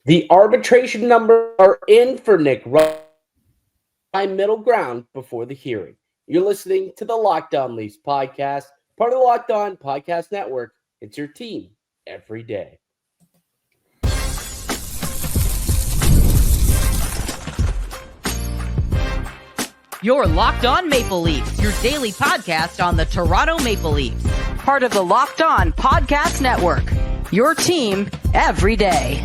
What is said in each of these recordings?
The arbitration numbers are in for Nick. Find middle ground before the hearing. You're listening to the Locked On Leafs podcast, part of the Locked On Podcast Network. It's your team every day. You're Locked On Maple Leafs, your daily podcast on the Toronto Maple Leafs. Part of the Locked On Podcast Network. Your team every day.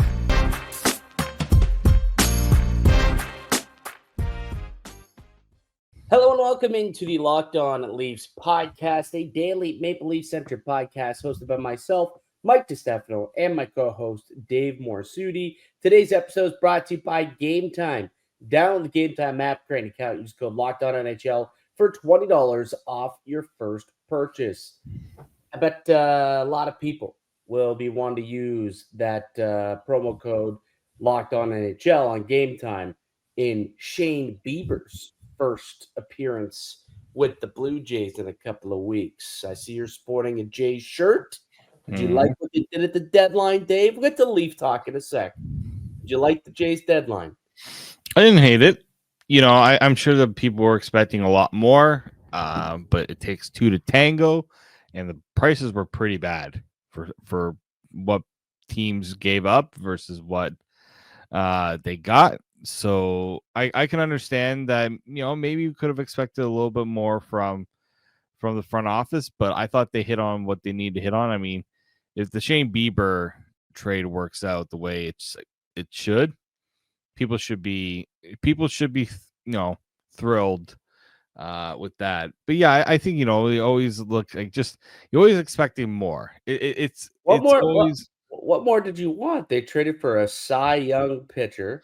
Hello and welcome into the Locked On Leafs podcast, a daily Maple Leaf-centered podcast hosted by myself, Mike DeStefano, and my co-host, Dave Morassutti. Today's episode is brought to you by Gametime. Download the Gametime app, create an account, use code LOCKEDONNHL for $20 off your first purchase. I bet a lot of people will be wanting to use that promo code LOCKEDONNHL on Gametime in Shane Bieber's first appearance with the Blue Jays in a couple of weeks. I see you're sporting a Jays shirt. Did you like what they did at the deadline, Dave? We'll get to Leaf talk in a sec. Did you like the Jays deadline? I didn't hate it. You know, I'm sure that people were expecting a lot more, but it takes two to tango, and the prices were pretty bad for what teams gave up versus what they got. So I can understand that, you know, maybe you could have expected a little bit more from the front office, but I thought they hit on what they need to hit on. I mean, if the Shane Bieber trade works out the way it should, people should be thrilled with that. But yeah, I think, you know, we always look like you're always expecting more. What more did you want? They traded for a Cy Young pitcher.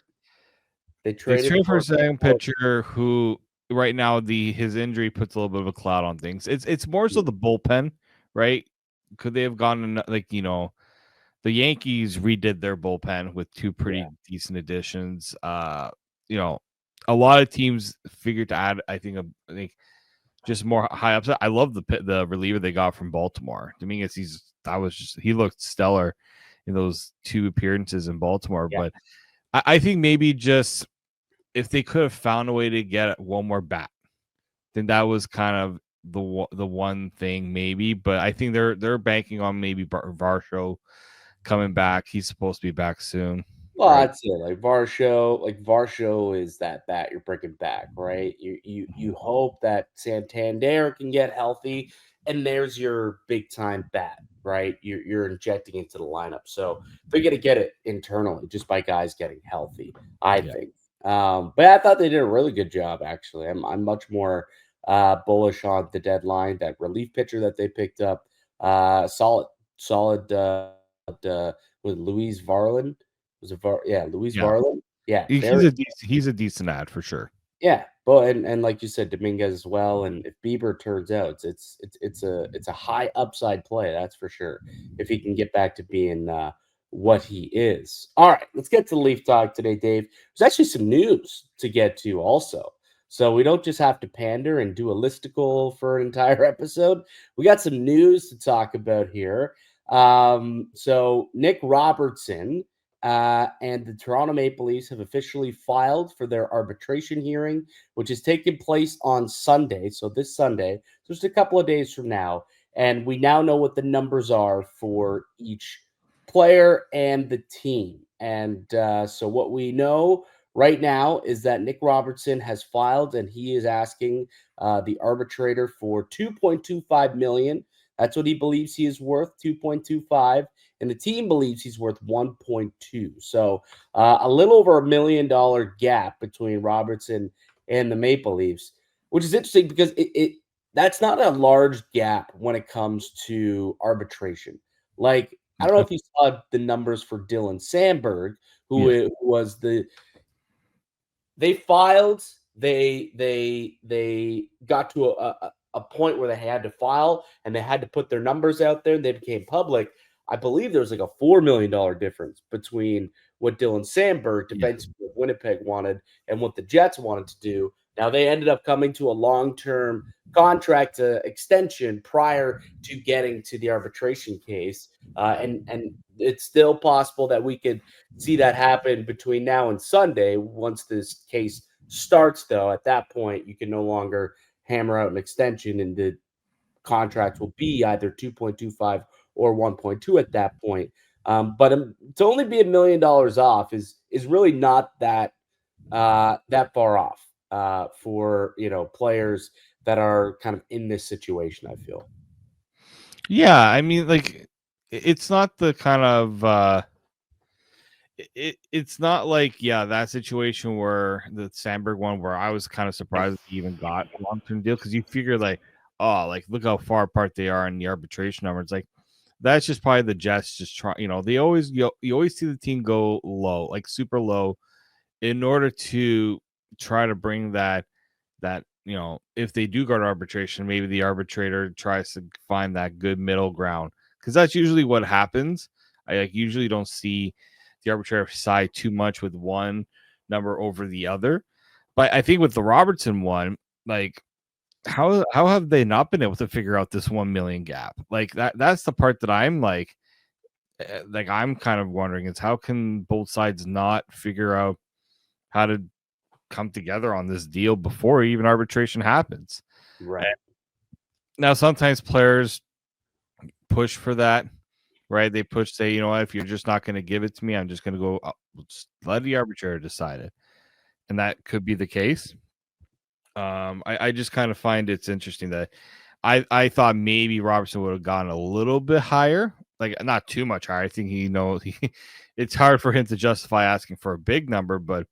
They traded for a Cy Young pitcher who right now his injury puts a little bit of a cloud on things. It's more so the bullpen, right? Could they have gone like, you know, the Yankees redid their bullpen with two pretty decent additions. You know, a lot of teams figured to add, I think just more high upside. I love the reliever they got from Baltimore. Dominguez, he looked stellar in those two appearances in Baltimore. Yeah. But I think maybe just if they could have found a way to get one more bat, then that was kind of the one thing maybe. But I think they're banking on maybe Varsho coming back. He's supposed to be back soon. Well, right? That's it. Like Varsho is that bat you're bringing back, right? You hope that Santander can get healthy, and there's your big time bat, right? You're injecting into the lineup, so they're gonna get it internally just by guys getting healthy, I think. But I thought they did a really good job. Actually, I'm much more bullish on the deadline. That relief pitcher that they picked up, solid. With Louise Varland. Louise Varland. Yeah, he's a decent ad for sure. Yeah, but and like you said, Dominguez as well. And if Bieber turns out, it's a high upside play, that's for sure. If he can get back to being what he is. All right, let's get to Leaf talk today, Dave. There's actually some news to get to also. So we don't just have to pander and do a listicle for an entire episode. We got some news to talk about here. So Nick Robertson and the Toronto Maple Leafs have officially filed for their arbitration hearing, which is taking place on Sunday. So this Sunday, so just a couple of days from now. And we now know what the numbers are for each player and the team. And so what we know right now is that Nick Robertson has filed, and he is asking the arbitrator for $2.25 million. That's what he believes he is worth, 2.25, and the team believes he's worth 1.2. So a little over $1 million gap between Robertson and the Maple Leafs, which is interesting because that's not a large gap when it comes to arbitration. Like, I don't know if you saw the numbers for Dylan Sandberg, who was they filed, they got to a point where they had to file and they had to put their numbers out there and they became public. I believe there was like a $4 million difference between what Dylan Sandberg, defenseman of Winnipeg, wanted and what the Jets wanted to do. Now, they ended up coming to a long-term contract extension prior to getting to the arbitration case, and it's still possible that we could see that happen between now and Sunday. Once this case starts, though, at that point, you can no longer hammer out an extension, and the contract will be either 2.25 or 1.2 at that point. But to only be $1 million off is really not that that far off for players that are kind of in this situation, I feel. Yeah, I mean, like, it's not the kind of it's not like that situation where the Sandberg one where I was kind of surprised he even got a long-term deal, because you figure like, oh, like look how far apart they are in the arbitration number. It's like that's just probably the Jets just try. They always you always see the team go low, like super low, in order to try to bring that if they do go to arbitration, maybe the arbitrator tries to find that good middle ground, because that's usually what happens. I usually don't see the arbitrator side too much with one number over the other. But I think with the Robertson one, like how have they not been able to figure out this 1 million gap? Like that's the part that I'm like I'm kind of wondering is how can both sides not figure out how to come together on this deal before even arbitration happens. Right. Now, sometimes players push for that, right? They push, say, if you're just not going to give it to me, I'm just going to go, just let the arbitrator decide it. And that could be the case. I just kind of find it's interesting that I thought maybe Robertson would have gone a little bit higher, like not too much higher. I think it's hard for him to justify asking for a big number, but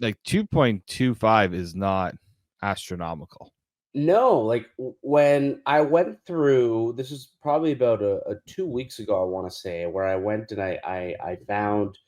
like 2.25 is not astronomical. No, like when I went through, this is probably about a 2 weeks ago, I want to say, where I went and I found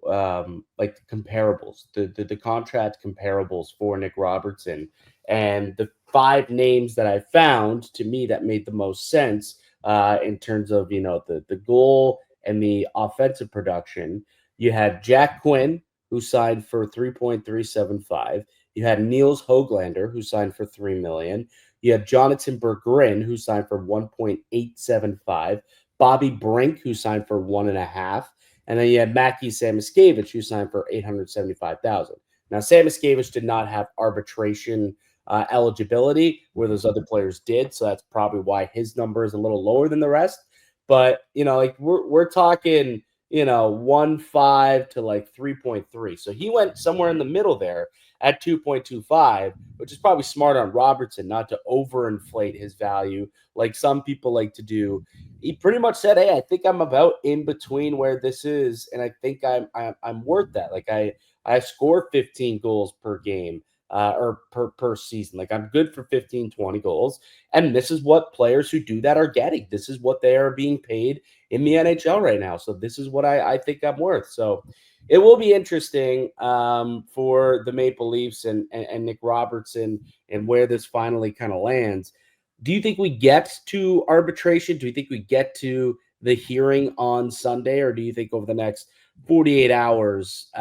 like the comparables, the contract comparables for Nick Robertson, and the 5 names that I found to me that made the most sense in terms of the goal and the offensive production. You had Jack Quinn, who signed for 3.375. You had Niels Höglander, who signed for $3 million. You had Jonathan Berggren, who signed for 1.875. Bobby Brink, who signed for 1.5. And then you had Mackie Samoskevich, who signed for $875,000. Now, Samoskevich did not have arbitration eligibility, where those other players did, so that's probably why his number is a little lower than the rest. But like we're talking 1.5 to like 3.3. So he went somewhere in the middle there at 2.25, which is probably smart on Robertson not to overinflate his value like some people like to do. He pretty much said, "Hey, I think I'm about in between where this is, and I think I'm worth that. Like I score 15 goals per game." Or per season. Like I'm good for 15, 20 goals. And this is what players who do that are getting. This is what they are being paid in the NHL right now. So this is what I think I'm worth. So it will be interesting for the Maple Leafs and Nick Robertson and where this finally kind of lands. Do you think we get to arbitration? Do you think we get to the hearing on Sunday? Or do you think over the next 48 hours,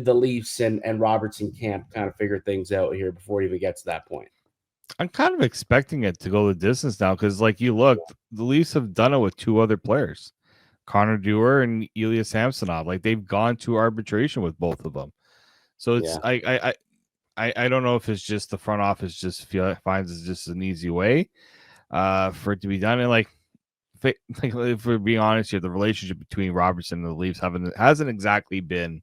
the Leafs and Robertson camp kind of figure things out here before it even gets to that point? I'm kind of expecting it to go the distance now, because like you look, the Leafs have done it with 2 other players, Connor Dewar and Ilya Samsonov. Like they've gone to arbitration with both of them. So it's I don't know if it's just the front office just finds it's just an easy way for it to be done. And like if we're being honest here, the relationship between Robertson and the Leafs hasn't exactly been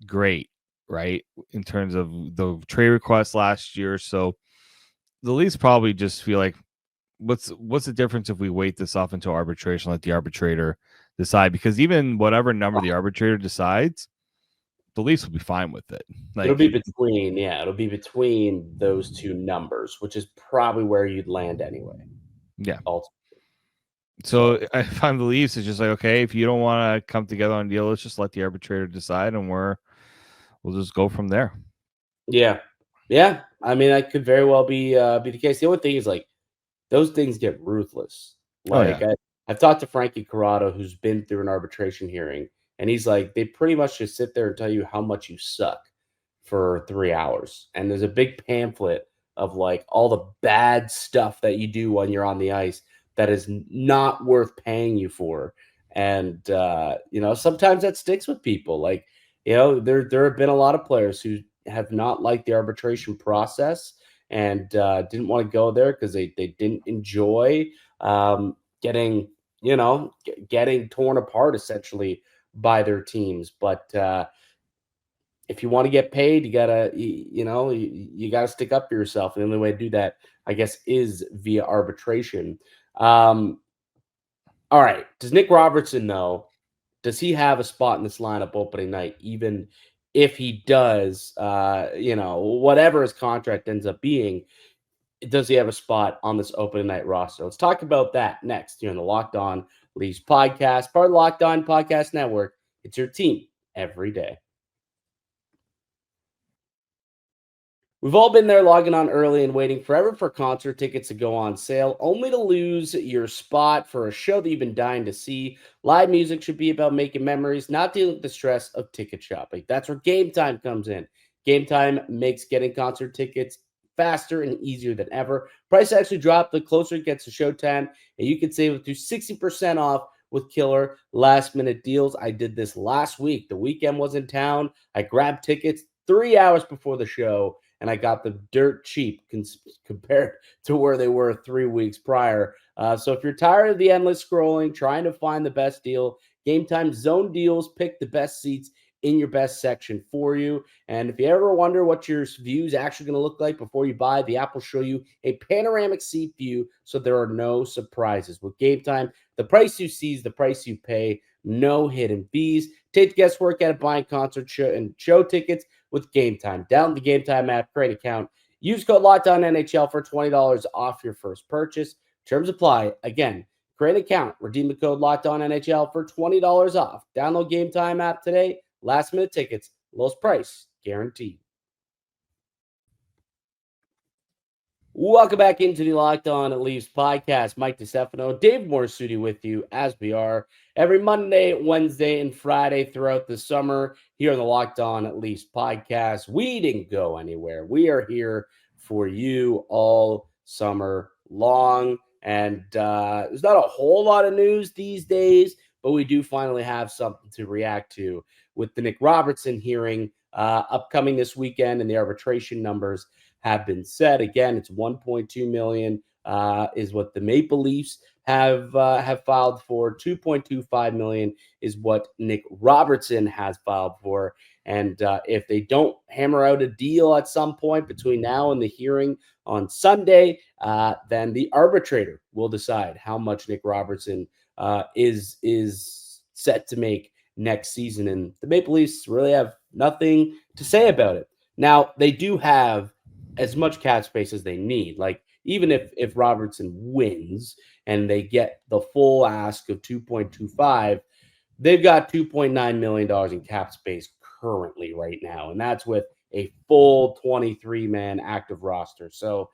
great, right? In terms of the trade requests last year. So the Leafs probably just feel like, what's the difference if we wait this off until arbitration, let the arbitrator decide? Because even whatever number the arbitrator decides, the Leafs will be fine with it. Like, it'll be between those 2 numbers, which is probably where you'd land anyway. Yeah. Ultimately. So if I'm the Leafs, it's just like, okay, if you don't want to come together on a deal, let's just let the arbitrator decide, and we'll just go from there. Yeah. I mean, that could very well be the case. The only thing is, like, those things get ruthless. Like, I've talked to Frankie Corrado, who's been through an arbitration hearing, and he's like, they pretty much just sit there and tell you how much you suck for 3 hours. And there's a big pamphlet of like all the bad stuff that you do when you're on the ice that is not worth paying you for. And sometimes that sticks with people. Like, there have been a lot of players who have not liked the arbitration process and didn't want to go there because they didn't enjoy getting getting torn apart essentially by their teams. But if you want to get paid, you gotta you gotta stick up for yourself. And the only way to do that, I guess, is via arbitration. All right. Does Nick Robertson know? Does he have a spot in this lineup opening night? Even if he does, whatever his contract ends up being, does he have a spot on this opening night roster? Let's talk about that next here on the Locked On Leafs podcast, part of the Locked On Podcast Network. It's your team every day. We've all been there logging on early and waiting forever for concert tickets to go on sale, only to lose your spot for a show that you've been dying to see. Live music should be about making memories, not dealing with the stress of ticket shopping. That's where Gametime comes in. Gametime makes getting concert tickets faster and easier than ever. Price actually dropped the closer it gets to showtime, and you can save up to 60% off with killer last-minute deals. I did this last week. The weekend was in town. I grabbed tickets 3 hours before the show, and I got them dirt cheap compared to where they were 3 weeks prior. So if you're tired of the endless scrolling, trying to find the best deal, Gametime Zone Deals pick the best seats in your best section for you. And if you ever wonder what your view is actually going to look like before you buy, the app will show you a panoramic seat view, so there are no surprises. With Gametime, the price you see is the price you pay, no hidden fees. Take the guesswork out of buying concert show tickets with Gametime. Download the Gametime app, create an account. Use code LOCKEDONNHL for $20 off your first purchase. Terms apply. Again, create an account. Redeem the code LOCKEDONNHL for $20 off. Download Gametime app today. Last minute tickets, lowest price guaranteed. Welcome back into the Locked On Leafs podcast. Mike DeStefano, David Morassutti with you, as we are every Monday, Wednesday, and Friday throughout the summer here on the Locked On Leafs podcast. We didn't go anywhere. We are here for you all summer long. And there's not a whole lot of news these days, but we do finally have something to react to with the Nick Robertson hearing upcoming this weekend, and the arbitration numbers have been set. Again, it's $1.2 million is what the Maple Leafs have filed for. $2.25 million is what Nick Robertson has filed for. And if they don't hammer out a deal at some point between now and the hearing on Sunday, then the arbitrator will decide how much Nick Robertson is set to make next season. And the Maple Leafs really have nothing to say about it. Now, they do have as much cap space as they need. Like, even if Robertson wins and they get the full ask of 2.25, they've got $2.9 million in cap space currently right now. And that's with a full 23-man active roster. So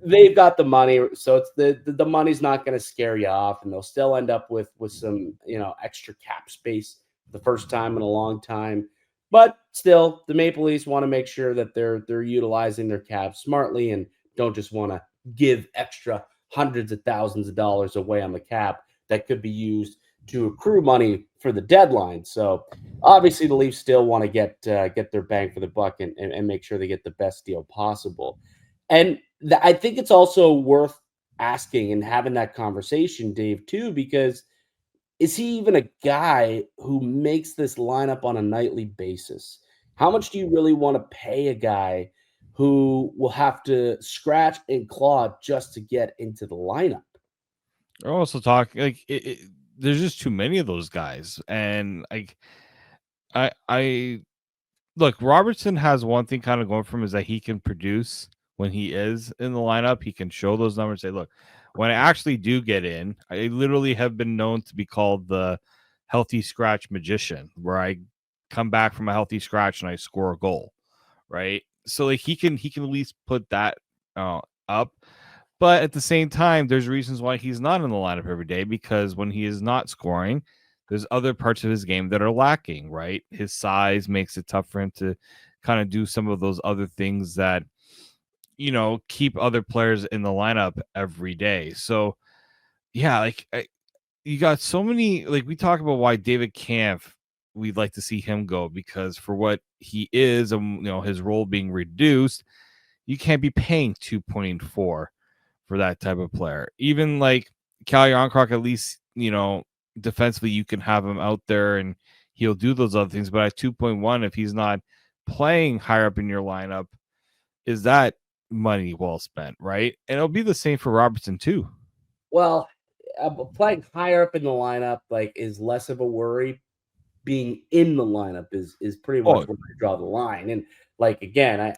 they've got the money. So it's the money's not going to scare you off, and they'll still end up with some, extra cap space the first time in a long time. But still, the Maple Leafs want to make sure that they're utilizing their cap smartly and don't just want to give extra hundreds of thousands of dollars away on the cap that could be used to accrue money for the deadline. So obviously the Leafs still want to get their bang for the buck and make sure they get the best deal possible. And I think it's also worth asking and having that conversation, Dave, too, because is he even a guy who makes this lineup on a nightly basis? How much do you really want to pay a guy who will have to scratch and claw just to get into the lineup? We're also talking like there's just too many of those guys, and like I look, Robertson has one thing kind of going for him, is that he can produce when he is in the lineup. He can show those numbers. Say, look, when I actually do get in, I literally have been known to be called the healthy scratch magician, where I come back from a healthy scratch and I score a goal, right? So like he can at least put that up. But at the same time, there's reasons why he's not in the lineup every day, because when he is not scoring, there's other parts of his game that are lacking, right? His size makes it tough for him to kind of do some of those other things that, keep other players in the lineup every day. So, yeah, like you got so many, like we talk about why David Kampf, we'd like to see him go, because for what he is, his role being reduced, you can't be paying 2.4 for that type of player. Even like Cal Yarncroc, at least, defensively, you can have him out there and he'll do those other things. But at 2.1, if he's not playing higher up in your lineup, is that money well spent, right? And it'll be the same for Robertson too. Well, playing higher up in the lineup is less of a worry. Being in the lineup is pretty much where I draw the line. And again, I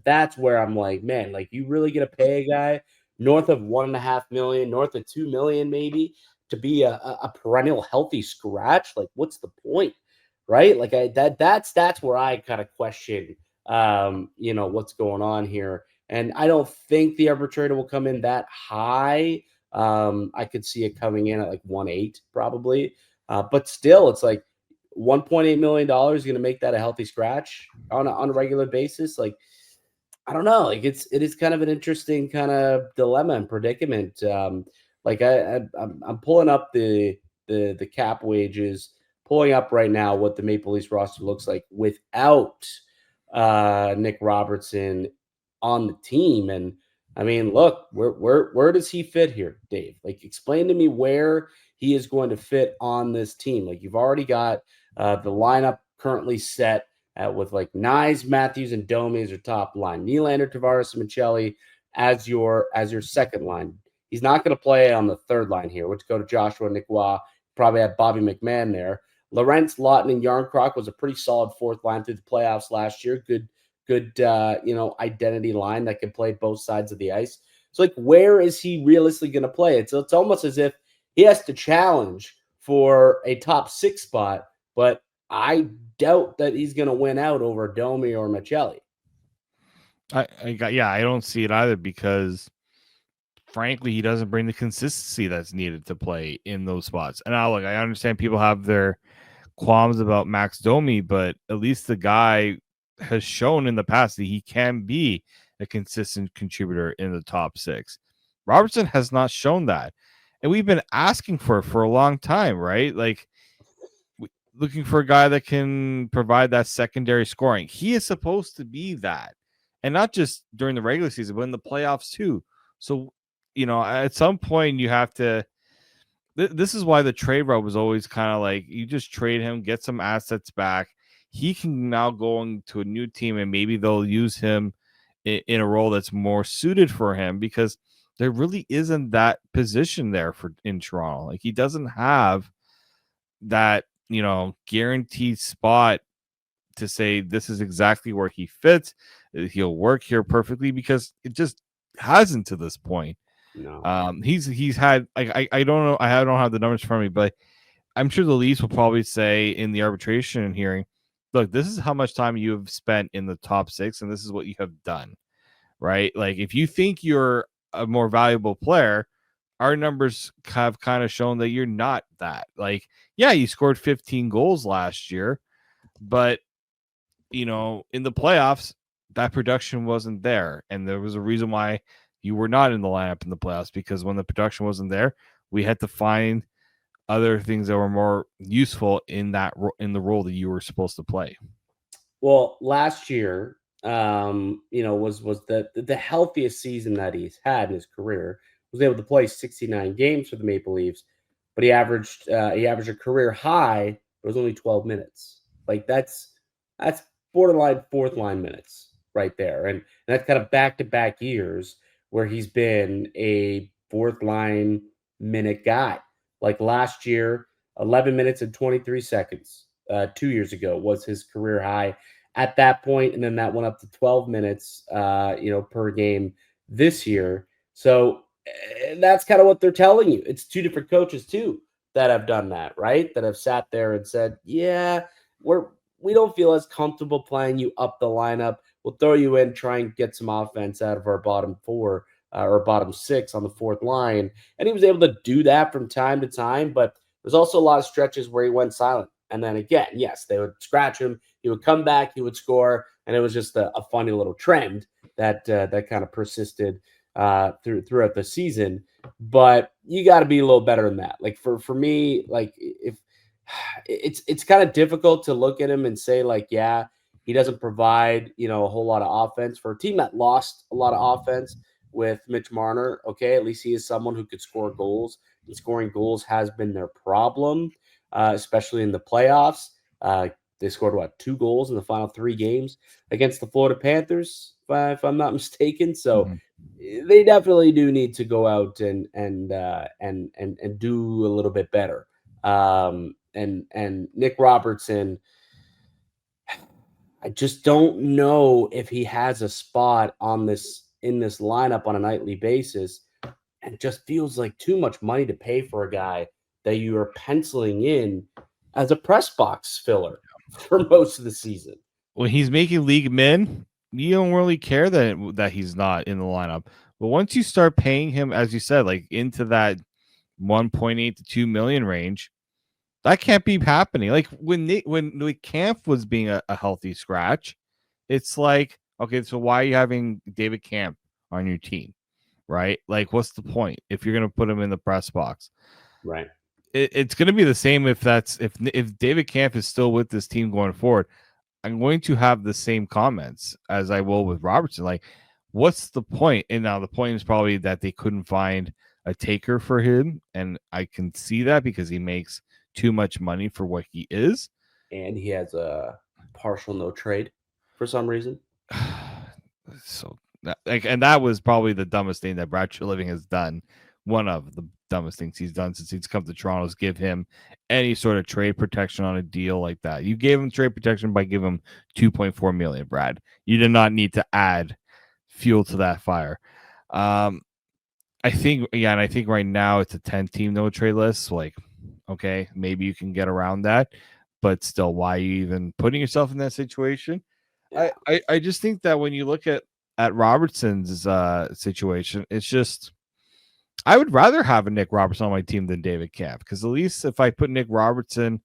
that's where I'm like, man, you really gonna pay a guy north of $1.5 million, north of $2 million maybe to be a perennial healthy scratch? What's the point, right? That's where I kind of question, what's going on here. And I don't think the arbitrator will come in that high. I could see it coming in at 1.8 probably. But still, it's $1.8 million is going to make that a healthy scratch on a regular basis. I don't know. It is kind of an interesting kind of dilemma and predicament. I'm pulling up the cap wages, pulling up right now what the Maple Leafs roster looks like without Nick Robertson on the team. And I mean, look, where does he fit here, Dave? Explain to me where he is going to fit on this team. You've already got the lineup currently set with Nyes, Matthews, and Domi as your top line. Nylander, Tavares, and Michelli as your second line. He's not going to play on the third line here, which go to Joshua Nicois. Probably have Bobby McMahon there. Lorentz, Lawton, and Yarncroc was a pretty solid fourth line through the playoffs last year. Good identity line that can play both sides of the ice. So where is he realistically going to play? It's almost as if he has to challenge for a top 6 spot, but I doubt that he's going to win out over Domi or Michelli. I don't see it either, because frankly, he doesn't bring the consistency that's needed to play in those spots. And I understand people have their qualms about Max Domi, but at least the guy has shown in the past that he can be a consistent contributor in the top 6. Robertson has not shown that. And we've been asking for it for a long time, right? Looking for a guy that can provide that secondary scoring. He is supposed to be that. And not just during the regular season, but in the playoffs too. So, at some point you have to, this is why the trade route was always kind of you just trade him, get some assets back. He can now go into a new team and maybe they'll use him in a role that's more suited for him, because there really isn't that position there in Toronto. He doesn't have that, guaranteed spot to say this is exactly where he fits. He'll work here perfectly, because it just hasn't to this point. No. He's had I don't know, I don't have the numbers for me, but I'm sure the Leafs will probably say in the arbitration hearing, look, this is how much time you have spent in the top 6, and this is what you have done, right? If you think you're a more valuable player, our numbers have kind of shown that you're not that. Yeah, you scored 15 goals last year, but in the playoffs, that production wasn't there, and there was a reason why you were not in the lineup in the playoffs, because when the production wasn't there, we had to find other things that were more useful in the role that you were supposed to play. Well, last year, was the healthiest season that he's had in his career. Was able to play 69 games for the Maple Leafs, but he averaged a career high. It was only 12 minutes. That's borderline fourth line minutes right there, and that's kind of back-to-back years where he's been a fourth line minute guy. Last year, 11 minutes and 23 seconds. 2 years ago was his career high at that point, and then that went up to 12 minutes, per game this year. So that's kind of what they're telling you. It's two different coaches too that have done that, right? That have sat there and said, yeah, we don't feel as comfortable playing you up the lineup. We'll throw you in, try and get some offense out of our bottom 4 or bottom 6 on the fourth line. And he was able to do that from time to time, but there's also a lot of stretches where he went silent. And then again, yes, they would scratch him. He would come back. He would score. and it was just a funny little trend that kind of persisted throughout the season. But you got to be a little better than that. Like for me, like if it's kind of difficult to look at him and say like, yeah, he doesn't provide, a whole lot of offense for a team that lost a lot of offense with Mitch Marner. Okay, at least he is someone who could score goals. And scoring goals has been their problem, especially in the playoffs. They scored 2 goals in the final 3 games against the Florida Panthers, if I'm not mistaken. So they definitely do need to go out and do a little bit better. And Nick Robertson, I just don't know if he has a spot in this lineup on a nightly basis, and just feels like too much money to pay for a guy that you are penciling in as a press box filler for most of the season. When he's making league min, you don't really care that he's not in the lineup. But once you start paying him, as you said, like into that 1.8 to 2 million range, that can't be happening. Like when Kampf was being a healthy scratch, it's like, okay, so why are you having David Kampf on your team, right? Like, what's the point if you're going to put him in the press box? Right. It's going to be the same if David Kampf is still with this team going forward. I'm going to have the same comments as I will with Robertson. Like, what's the point? And now the point is probably that they couldn't find a taker for him, and I can see that because he makes too much money for what he is, and he has a partial no trade for some reason. So, that was probably the dumbest thing that Brad Treliving has done. One of the dumbest things he's done since he's come to Toronto is give him any sort of trade protection on a deal like that. You gave him trade protection by giving him $2.4 million, Brad. You did not need to add fuel to that fire. I think right now it's a 10-team no trade list. So like, okay, maybe you can get around that, but still, why are you even putting yourself in that situation? Yeah. I just think that when you look at Robertson's situation, it's just, I would rather have a Nick Robertson on my team than David Kampf, because at least if I put Nick Robertson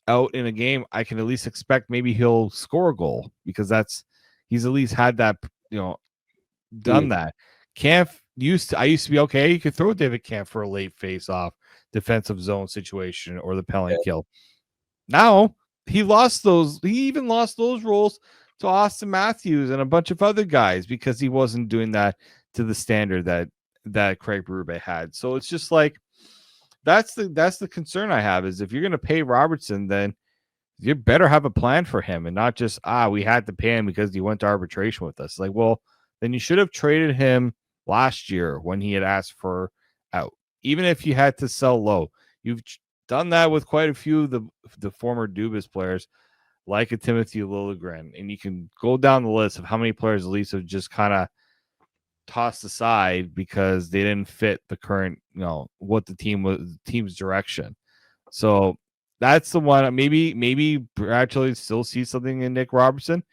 out in a game, I can at least expect maybe he'll score a goal, because he's at least had that, done that. Kampf I used to be okay. You could throw David Kampf for a late face-off defensive zone situation or the penalty kill. Now he lost those. He even lost those roles to Austin Matthews and a bunch of other guys because he wasn't doing that to the standard that Craig Berube had. So it's just like, that's the concern I have, is if you're going to pay Robertson, then you better have a plan for him and not just, we had to pay him because he went to arbitration with us. Like, well, then you should have traded him last year when he had asked for out. Even if you had to sell low, you've done that with quite a few of the former Dubas players, like a Timothy Liljegren, and you can go down the list of how many players at least have just kind of tossed aside because they didn't fit the current, what the team's direction. So that's the one. Maybe actually still see something in Nick Robertson,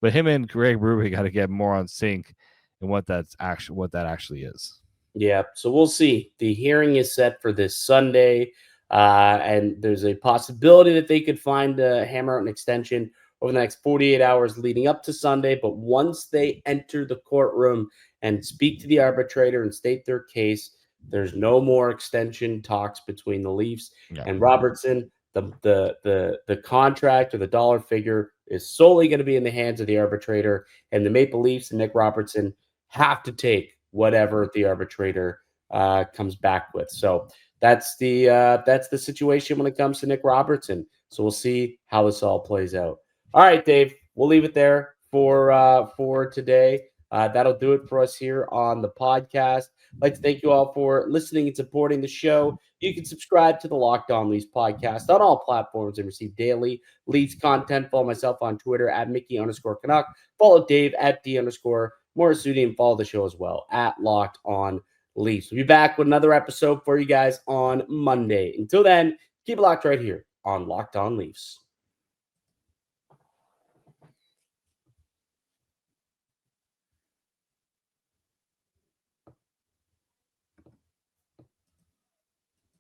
but him and Craig Berube got to get more on sync and what that actually is. Yeah, so we'll see. The hearing is set for this Sunday, and there's a possibility that they could hammer out an extension over the next 48 hours leading up to Sunday. But once they enter the courtroom and speak to the arbitrator and state their case, there's no more extension talks between the Leafs and Robertson. The contract or the dollar figure is solely going to be in the hands of the arbitrator, and the Maple Leafs and Nick Robertson have to take whatever the arbitrator comes back with. So that's the situation when it comes to Nick Robertson. So we'll see how this all plays out. All right, Dave, we'll leave it there for today. That'll do it for us here on the podcast. I'd like to thank you all for listening and supporting the show. You can subscribe to the Locked On Leafs podcast on all platforms and receive daily Leafs content. Follow myself on Twitter at Mickey_Canuck. Follow Dave at D_Morassutti, and follow the show as well at Locked On Leafs. We'll be back with another episode for you guys on Monday. Until then, keep it locked right here on Locked On Leafs.